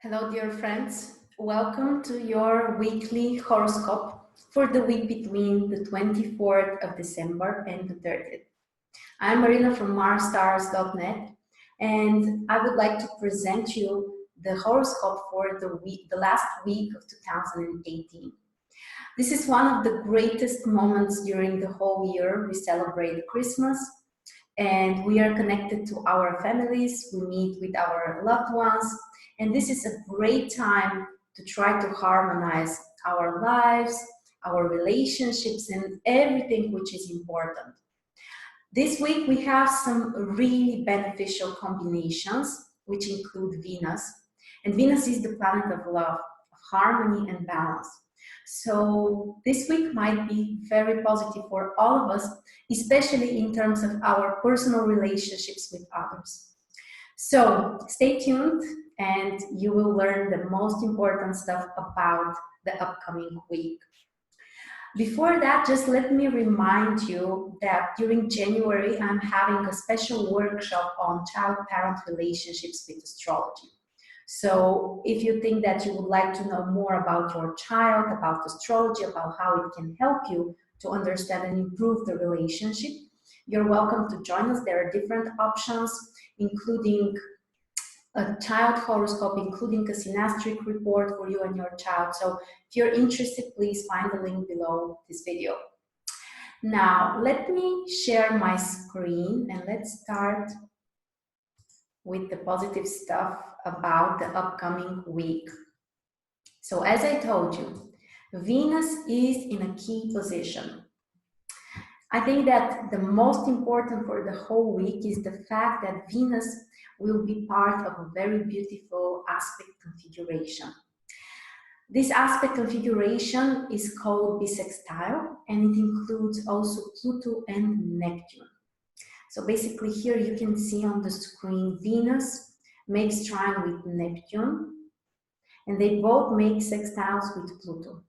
Hello, dear friends. Welcome to your weekly horoscope for the week between the 24th of December and the 30th. I'm Marina from MarsStars.net, and I would like to present you the horoscope for the last week of 2018. This is one of the greatest moments during the whole year. We celebrate Christmas and we are connected to our families, we meet with our loved ones, and this is a great time to try to harmonize our lives, our relationships, and everything which is important. This week we have some really beneficial combinations, which include Venus, and Venus is the planet of love, of harmony and balance. So this week might be very positive for all of us, especially in terms of our personal relationships with others. So stay tuned and you will learn the most important stuff about the upcoming week. Before that, just let me remind you that during January, I'm having a special workshop on child-parent relationships with astrology. So if you think that you would like to know more about your child, about astrology, about how it can help you to understand and improve the relationship, you're welcome to join us. There are different options, including a child horoscope, including a synastry report for you and your child. So if you're interested, please find the link below this video. Now, let me share my screen and let's start with the positive stuff about the upcoming week. So as I told you, Venus is in a key position. I think that the most important for the whole week is the fact that Venus will be part of a very beautiful aspect configuration. This aspect configuration is called bisextile, and it includes also Pluto and Neptune. So basically here you can see on the screen Venus makes trine with Neptune, and they both make sextiles with Pluto.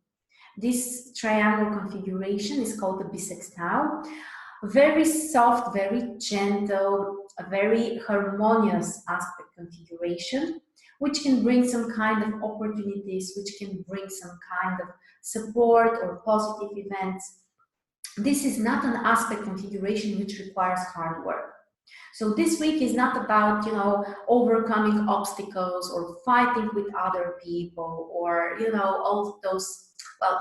This triangle configuration is called the bisextile. Very soft, very gentle, a very harmonious aspect configuration, which can bring some kind of opportunities, which can bring some kind of support or positive events. This is not an aspect configuration which requires hard work. So this week is not about, overcoming obstacles or fighting with other people or, all those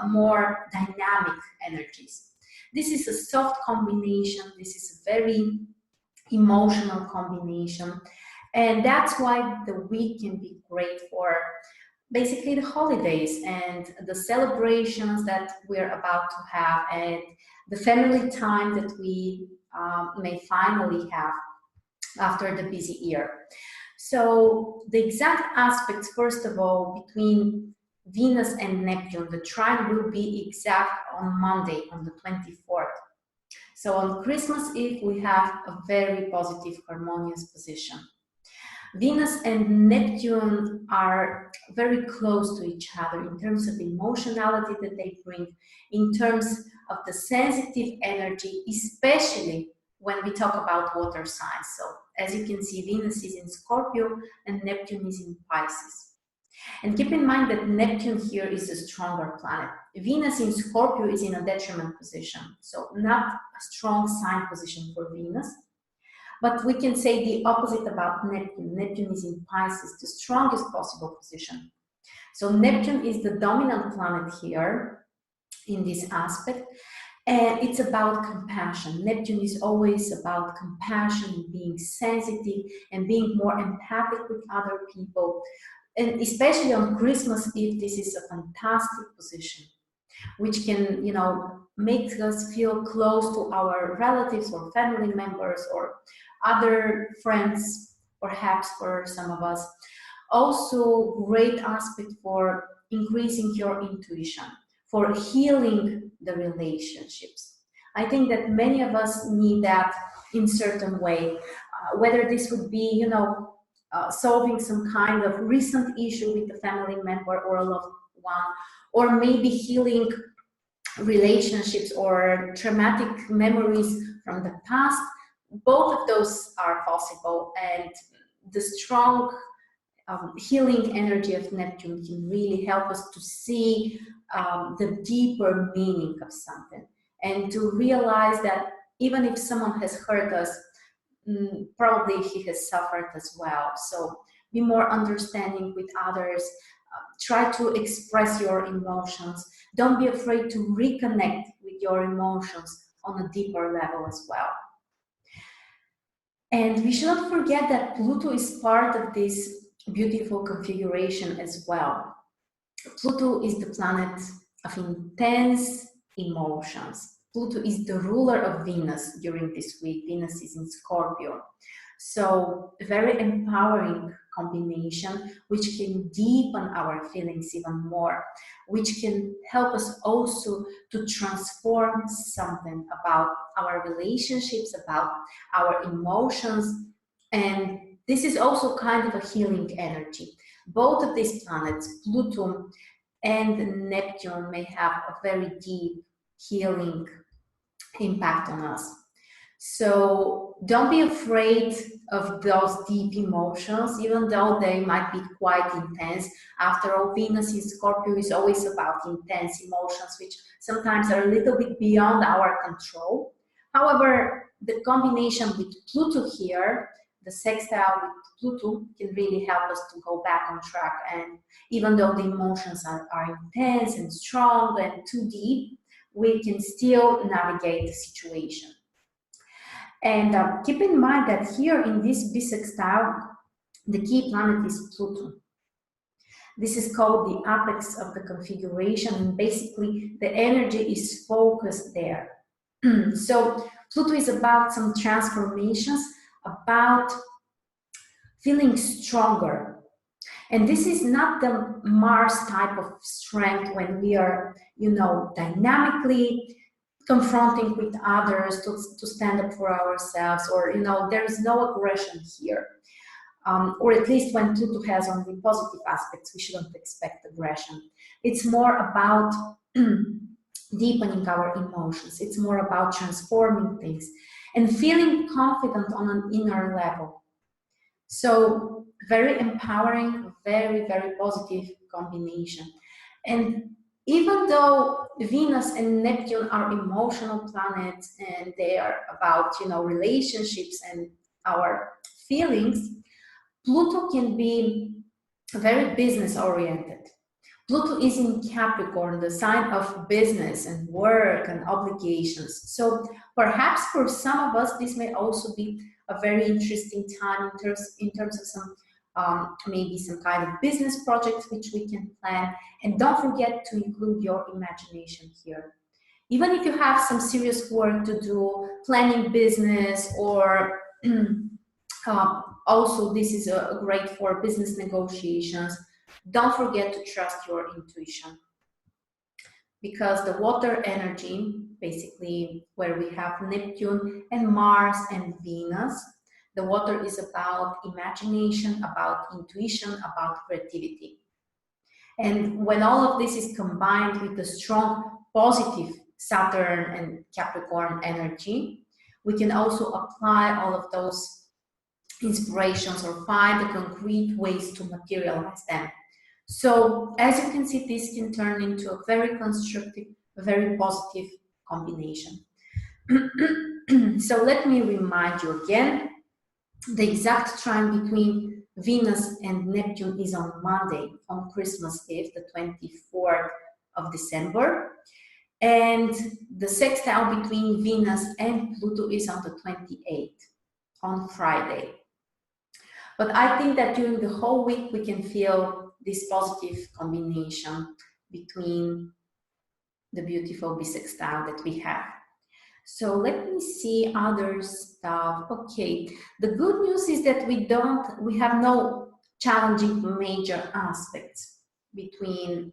more dynamic energies. This is a soft combination. This is a very emotional combination. And that's why the week can be great for basically the holidays and the celebrations that we're about to have and the family time that we may finally have after the busy year. So the exact aspects, first of all, between Venus and Neptune, the trine will be exact on Monday, on the 24th. So on Christmas Eve, we have a very positive, harmonious position. Venus and Neptune are very close to each other in terms of emotionality that they bring, in terms of the sensitive energy, especially when we talk about water signs. So as you can see, Venus is in Scorpio and Neptune is in Pisces. And keep in mind that Neptune here is a stronger planet. Venus in Scorpio is in a detriment position, so not a strong sign position for Venus. But we can say the opposite about Neptune. Neptune is in Pisces, the strongest possible position. So Neptune is the dominant planet here in this aspect. And it's about compassion. Neptune is always about compassion, being sensitive and being more empathic with other people. And especially on Christmas Eve, this is a fantastic position, which can, make us feel close to our relatives or family members or other friends, perhaps for some of us. Also, great aspect for increasing your intuition, for healing the relationships. I think that many of us need that in certain way, whether this would be, solving some kind of recent issue with a family member or a loved one, or maybe healing relationships or traumatic memories from the past. Both of those are possible, and the strong healing energy of Neptune can really help us to see the deeper meaning of something, and to realize that even if someone has hurt us, probably he has suffered as well. So be more understanding with others. Try to express your emotions. Don't be afraid to reconnect with your emotions on a deeper level as well. And we should not forget that Pluto is part of this beautiful configuration as well. Pluto is the planet of intense emotions. Pluto is the ruler of Venus during this week. Venus is in Scorpio. So a very empowering combination, which can deepen our feelings even more, which can help us also to transform something about our relationships, about our emotions. And this is also kind of a healing energy. Both of these planets, Pluto and Neptune, may have a very deep healing impact on us. So don't be afraid of those deep emotions, even though they might be quite intense. After all, Venus in Scorpio is always about intense emotions, which sometimes are a little bit beyond our control. However, the combination with Pluto here, the sextile with Pluto, can really help us to go back on track. And even though the emotions are intense and strong and too deep, we can still navigate the situation. And keep in mind that here in this bisextile, the key planet is Pluto. This is called the apex of the configuration, and basically the energy is focused there. So Pluto is about some transformations, about feeling stronger. And this is not the Mars type of strength when we are, dynamically confronting with others to stand up for ourselves, or there is no aggression here, or at least when Pluto has only positive aspects, we shouldn't expect aggression. It's more about deepening our emotions. It's more about transforming things and feeling confident on an inner level. So very empowering, very, very positive combination. And even though Venus and Neptune are emotional planets and they are about, relationships and our feelings, Pluto can be very business oriented. Pluto is in Capricorn, the sign of business and work and obligations. So perhaps for some of us, this may also be a very interesting time in terms of some maybe some kind of business projects which we can plan. And don't forget to include your imagination here. Even if you have some serious work to do, planning business, or also this is great for business negotiations, don't forget to trust your intuition. Because the water energy, basically where we have Neptune and Mars and Venus, the water is about imagination, about intuition, about creativity. And when all of this is combined with the strong positive Saturn and Capricorn energy, we can also apply all of those inspirations or find the concrete ways to materialize them. So as you can see, this can turn into a very constructive, very positive combination. So let me remind you again, the exact trine between Venus and Neptune is on Monday, on Christmas Eve, the 24th of December. And the sextile between Venus and Pluto is on the 28th, on Friday. But I think that during the whole week, we can feel this positive combination between the beautiful bisextile that we have. So let me see other stuff. Okay, the good news is that we have no challenging major aspects between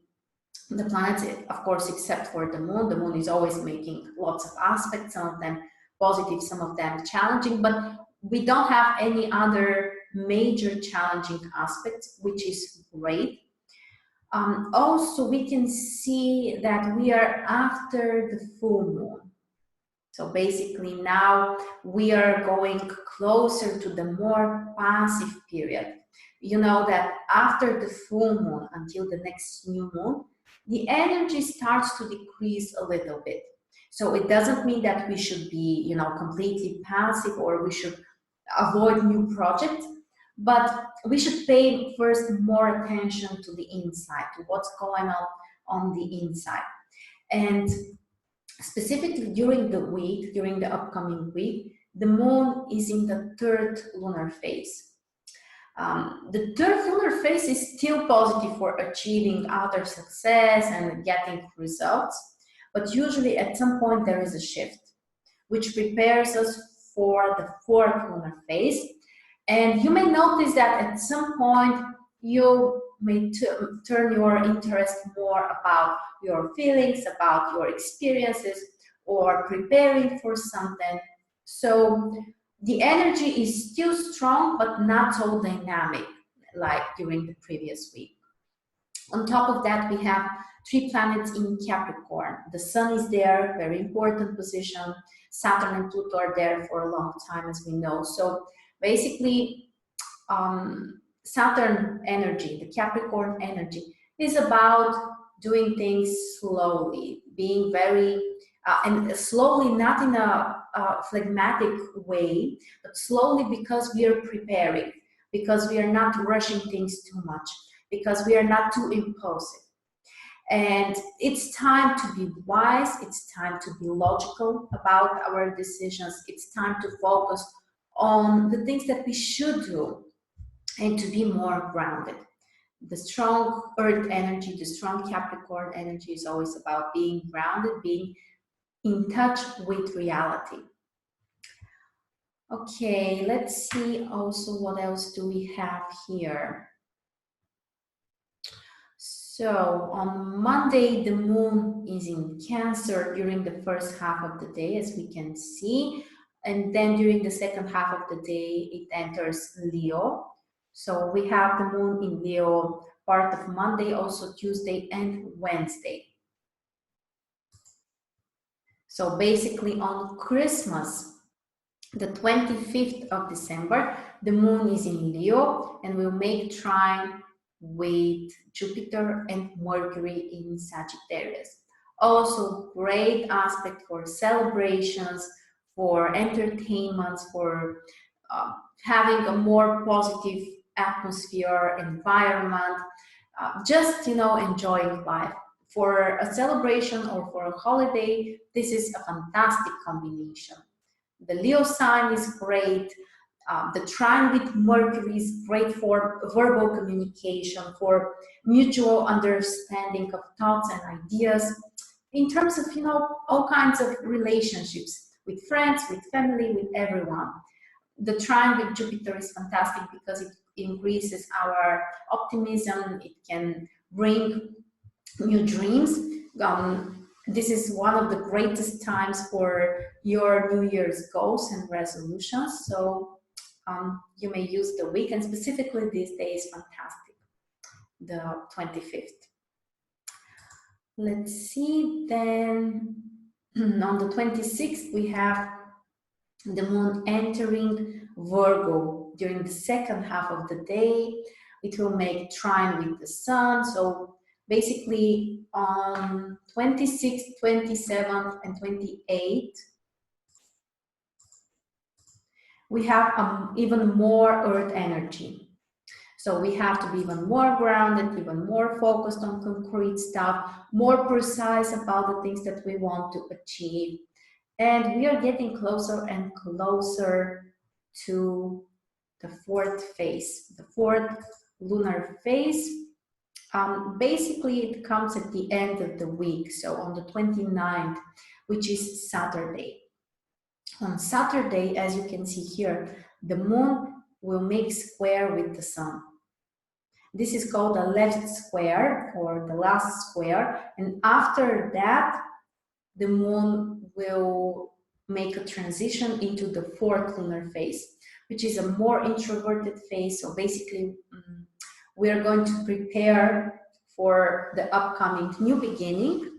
the planets, of course, except for the moon. The moon is always making lots of aspects, some of them positive, some of them challenging, but we don't have any other major challenging aspects, which is great. Also, we can see that we are after the full moon. So basically now we are going closer to the more passive period. you know that after the full moon until the next new moon, the energy starts to decrease a little bit. So it doesn't mean that we should be, you know, completely passive or we should avoid new projects, but we should pay first more attention to the inside, to what's going on the inside. And specifically during the week, during the upcoming week, the moon is in the third lunar phase. The third lunar phase is still positive for achieving outer success and getting results, but usually at some point there is a shift, which prepares us for the fourth lunar phase. And you may notice that at some point you may turn your interest more about your feelings, about your experiences, or preparing for something. So the energy is still strong, but not so dynamic like during the previous week. On top of that, we have 3 planets in Capricorn. The Sun is there, very important position. Saturn and Pluto are there for a long time, as we know. So basically, Saturn energy, the Capricorn energy, is about doing things slowly, being very, and slowly not in a phlegmatic way, but slowly because we are preparing, because we are not rushing things too much, because we are not too impulsive. And it's time to be wise, it's time to be logical about our decisions, it's time to focus on the things that we should do and to be more grounded. The strong earth energy, the strong Capricorn energy is always about being grounded, being in touch with reality. Okay, let's see also what else do we have here. So on Monday, the moon is in Cancer during the first half of the day, as we can see. And then during the second half of the day, it enters Leo. So we have the moon in Leo part of Monday, also Tuesday and Wednesday. So basically on Christmas, the 25th of December, the moon is in Leo and will make trine with Jupiter and Mercury in Sagittarius. Also great aspect for celebrations, for entertainments, for having a more positive atmosphere, environment, just, you know, enjoying life. For a celebration or for a holiday, this is a fantastic combination. The Leo sign is great. The trine with Mercury is great for verbal communication, for mutual understanding of thoughts and ideas, in terms of, you know, all kinds of relationships with friends, with family, with everyone. The trine with Jupiter is fantastic because it increases our optimism. It can bring new dreams. This is one of the greatest times for your New Year's goals and resolutions. So you may use the weekend, specifically this day is fantastic, the 25th. Let's see, then on the 26th, we have the moon entering Virgo during the second half of the day. It will make trine with the sun. So basically on 26th, 27th, and 28th, we have even more earth energy. So we have to be even more grounded, even more focused on concrete stuff, more precise about the things that we want to achieve. And we are getting closer and closer to the fourth phase, the fourth lunar phase. Basically, it comes at the end of the week, so on the 29th, which is Saturday. On Saturday, as you can see here, the moon will make square with the sun. This is called the left square or the last square, and after that, the moon will make a transition into the fourth lunar phase, which is a more introverted phase. So basically, we are going to prepare for the upcoming new beginning.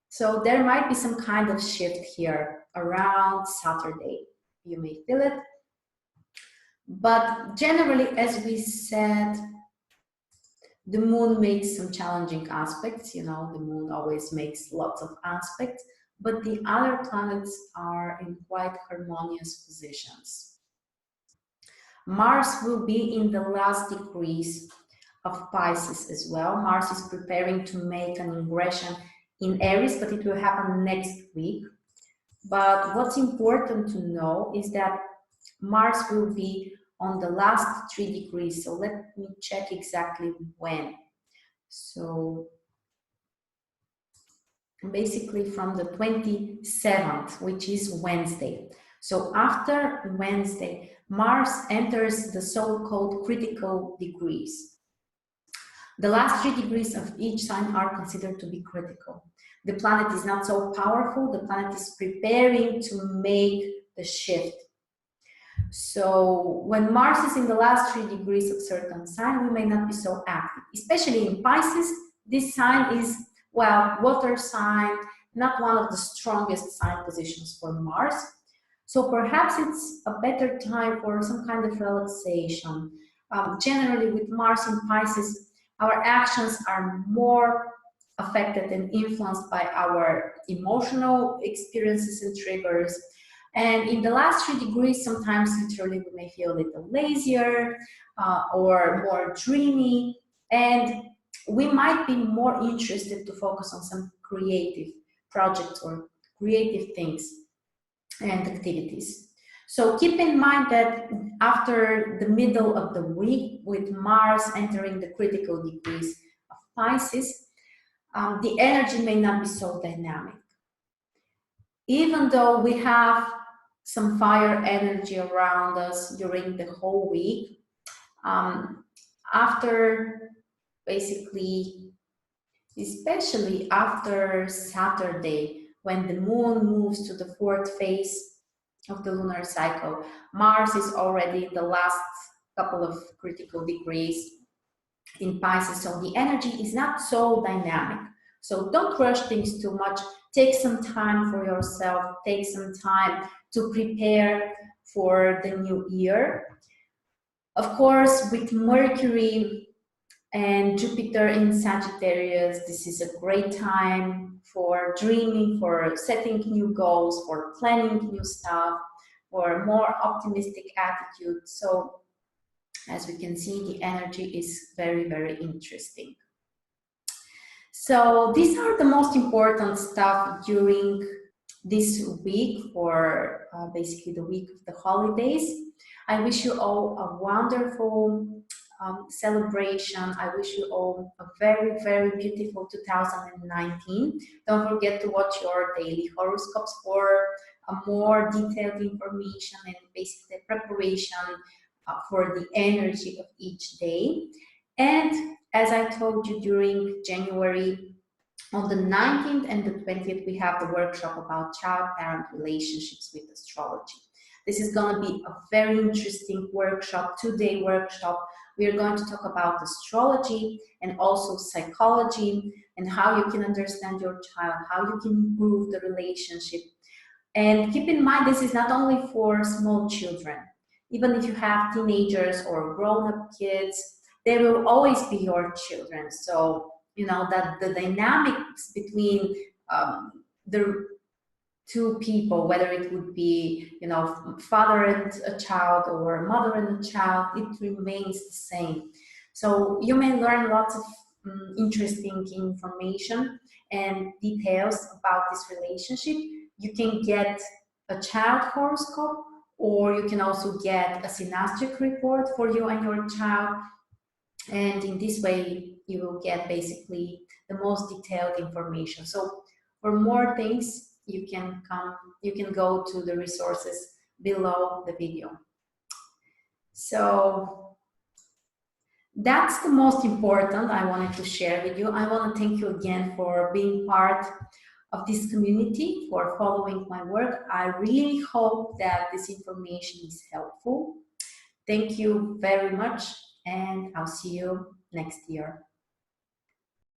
So there might be some kind of shift here around Saturday. You may feel it. But generally, as we said, the moon makes some challenging aspects. You know, the moon always makes lots of aspects, but the other planets are in quite harmonious positions. Mars will be in the last degrees of Pisces as well. Mars is preparing to make an ingression in Aries, but it will happen next week. But what's important to know is that Mars will be on the last 3 degrees. So let me check exactly when. So basically from the 27th, which is Wednesday. So after Wednesday, Mars enters the so-called critical degrees. The last 3 degrees of each sign are considered to be critical. The planet is not so powerful. The planet is preparing to make the shift. So when Mars is in the last 3 degrees of certain sign, we may not be so active. Especially in Pisces, this sign is, well, water sign, not one of the strongest sign positions for Mars. So perhaps it's a better time for some kind of relaxation. Generally with Mars in Pisces, our actions are more affected and influenced by our emotional experiences and triggers. And in the last 3 degrees, sometimes literally we may feel a little lazier or more dreamy, and we might be more interested to focus on some creative projects or creative things and activities. So keep in mind that after the middle of the week, with Mars entering the critical degrees of Pisces, the energy may not be so dynamic. Even though we have some fire energy around us during the whole week, after basically, especially after Saturday, when the moon moves to the 4th phase of the lunar cycle, Mars is already in the last couple of critical degrees in Pisces, so the energy is not so dynamic. So don't rush things too much. Take some time for yourself. Take some time to prepare for the new year. Of course, with Mercury and Jupiter in Sagittarius, this is a great time for dreaming, for setting new goals, for planning new stuff, for more optimistic attitude. So as we can see, the energy is very, very interesting. So these are the most important stuff during this week, or basically the week of the holidays. I wish you all a wonderful celebration. I wish you all a very, very beautiful 2019. Don't forget to watch your daily horoscopes for a more detailed information and basically preparation for the energy of each day. And as I told you, during January, on the 19th and the 20th, we have the workshop about child-parent relationships with astrology. This is going to be a very interesting workshop, 2-day workshop. We are going to talk about astrology and also psychology and how you can understand your child, how you can improve the relationship. And keep in mind, this is not only for small children. Even if you have teenagers or grown-up kids, they will always be your children. So, you know, that the dynamics between the two people, whether it would be, you know, father and a child or mother and a child, it remains the same. So you may learn lots of interesting information and details about this relationship. You can get a child horoscope, or you can also get a synastic report for you and your child. And in this way, you will get basically the most detailed information. So for more things, you can go to the resources below the video. So that's the most important I wanted to share with you. I want to thank you again for being part of this community, for following my work. I really hope that this information is helpful. Thank you very much, and I'll see you next year.